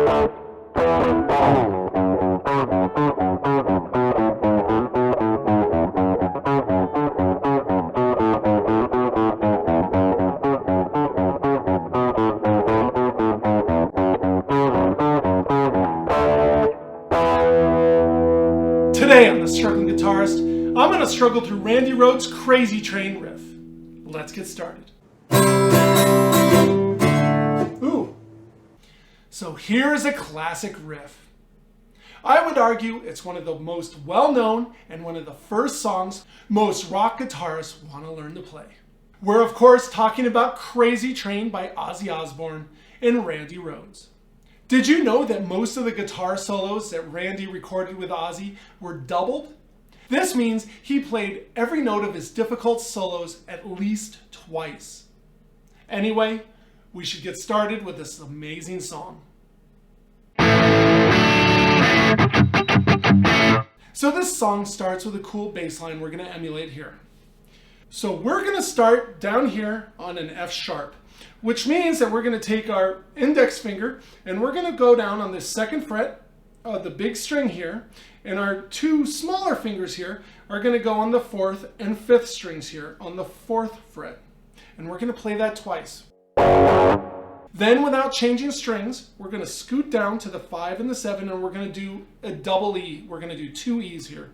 Today on the Struggling Guitarist, I'm going to struggle through Randy Rhoads' Crazy Train riff. Let's get started. Ooh. So here is a classic riff. I would argue it's one of the most well-known and one of the first songs most rock guitarists want to learn to play. We're of course talking about Crazy Train by Ozzy Osbourne and Randy Rhoads. Did you know that most of the guitar solos that Randy recorded with Ozzy were doubled? This means he played every note of his difficult solos at least twice. Anyway, we should get started with this amazing song. So this song starts with a cool bass line we're going to emulate here. So we're going to start down here on an F sharp, which means that we're going to take our index finger and we're going to go down on the second fret of the big string here, and our two smaller fingers here are going to go on the fourth and fifth strings here on the fourth fret, and we're going to play that twice. Then without changing strings, we're going to scoot down to the 5 and the 7, and we're going to do a double E. We're going to do two E's here.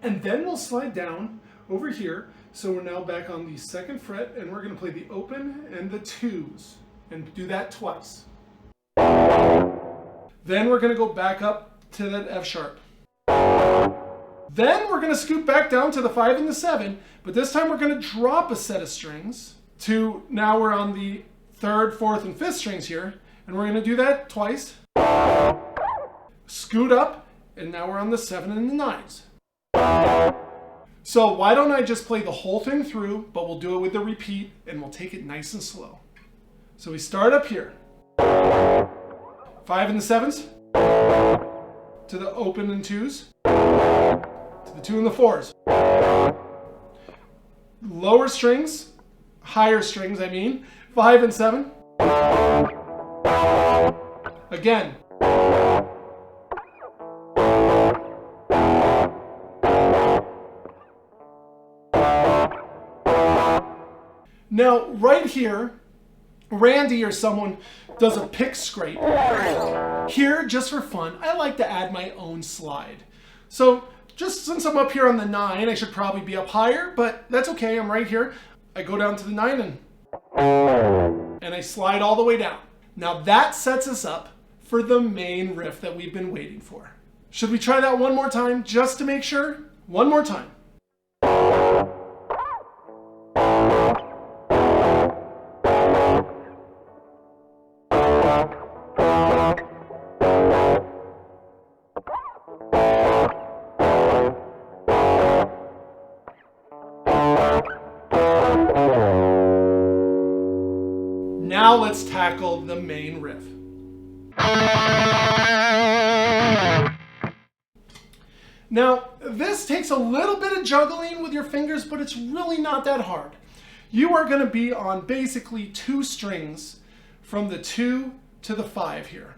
And then we'll slide down over here. So we're now back on the second fret, and we're going to play the open and the twos, and do that twice. Then we're going to go back up to that F sharp. Then we're going to scoot back down to the 5 and the 7, but this time we're going to drop a set of strings to, now we're on the third, fourth, and fifth strings here, and we're going to do that twice. Scoot up, and now we're on the 7 and the 9s. So why don't I just play the whole thing through, but we'll do it with the repeat, and we'll take it nice and slow. So we start up here. 5 and the 7s, to the open and 2s, to the 2 and the 4s. Lower strings, higher strings I mean, 5 and 7. Again. Now, right here, Randy or someone does a pick scrape. Here, just for fun, I like to add my own slide. So, just since I'm up here on the 9, I should probably be up higher, but that's okay, I'm right here. I go down to the 9 and I slide all the way down. Now that sets us up for the main riff that we've been waiting for. Should we try that one more time, just to make sure? One more time. Now let's tackle the main riff. Now, this takes a little bit of juggling with your fingers, but it's really not that hard. You are going to be on basically 2 strings from the 2 to the 5 here.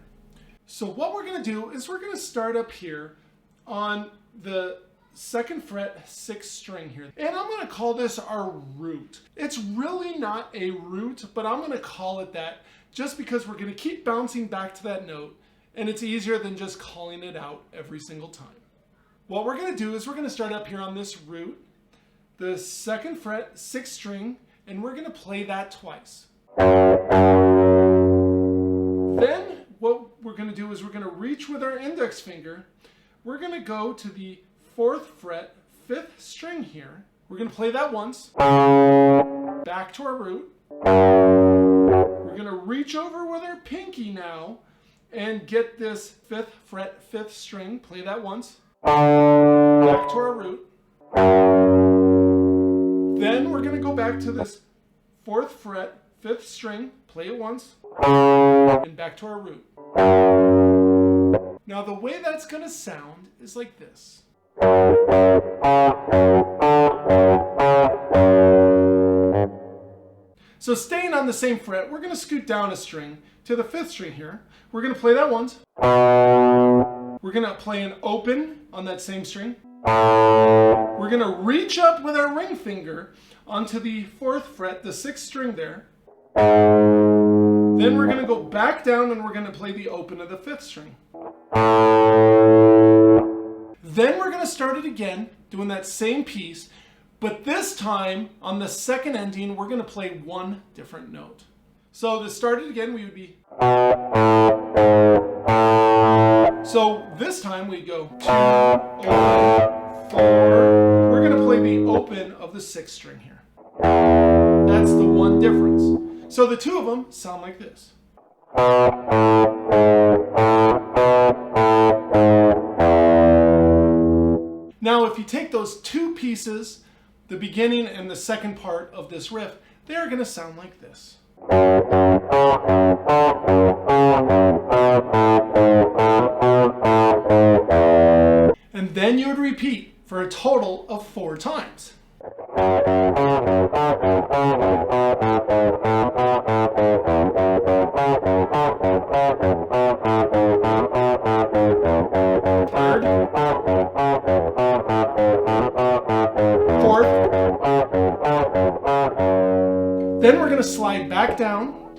So what we're going to do is we're going to start up here on the second fret 6th string here, and I'm going to call this our root. It's really not a root, but I'm going to call it that just because we're going to keep bouncing back to that note, and it's easier than just calling it out every single time. What we're going to do is we're going to start up here on this root, the 2nd fret 6th string, and we're going to play that twice. Then what we're going to do is we're going to reach with our index finger. We're going to go to the 4th fret 5th string here. We're going to play that once. Back to our root. We're going to reach over with our pinky now and get this 5th fret 5th string. Play that once. Back to our root. Then we're going to go back to this 4th fret 5th string. Play it once. And back to our root. Now the way that's going to sound is like this. So staying on the same fret, we're going to scoot down a string to the 5th string here. We're going to play that once. We're going to play an open on that same string. We're going to reach up with our ring finger onto the 4th fret, the 6th string there. Then we're going to go back down and we're going to play the open of the 5th string. Then we're going to start it again, doing that same piece, but this time on the 2nd ending, we're going to play one different note. So to start it again, we would be. So this time we go 2, open, 4. We're going to play the open of the 6th string here. That's the one difference. So the two of them sound like this. Now if you take those two pieces, the beginning and the second part of this riff, they're going to sound like this. And then you would repeat for a total of 4 times. Third, 4th. Then we're going to slide back down.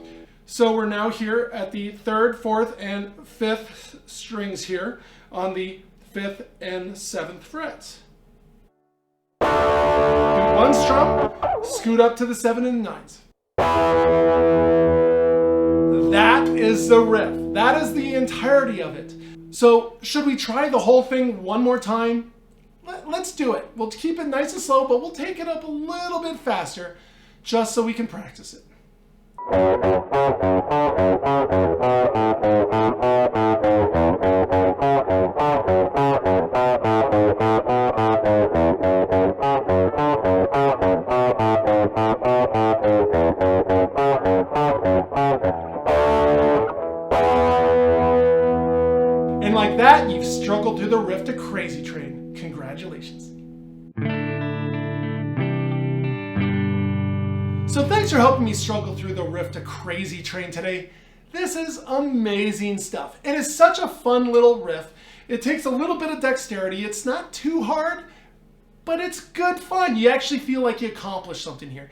So we're now here at the 3rd, 4th, and 5th strings here on the 5th and 7th frets. Do one strum, scoot up to the 7 and 9s. That is the riff. That is the entirety of it. So should we try the whole thing one more time? Let's do it. We'll keep it nice and slow, but we'll take it up a little bit faster just so we can practice it. And like that, you've struggled through the riff to Crazy Train. Congratulations. So thanks for helping me struggle through the riff to Crazy Train today. This is amazing stuff. And it's such a fun little riff. It takes a little bit of dexterity. It's not too hard, but it's good fun. You actually feel like you accomplished something here.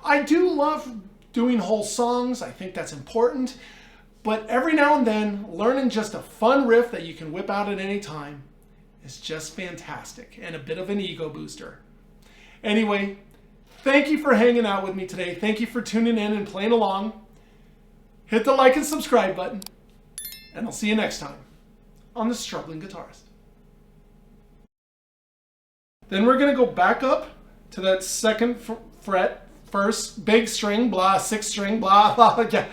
I do love doing whole songs. I think that's important. But every now and then, learning just a fun riff that you can whip out at any time is just fantastic and a bit of an ego booster. Anyway, thank you for hanging out with me today. Thank you for tuning in and playing along. Hit the like and subscribe button, and I'll see you next time on The Struggling Guitarist. Then we're going to go back up to that 2nd fret, 1st big string, blah, 6th string, blah, blah, yeah.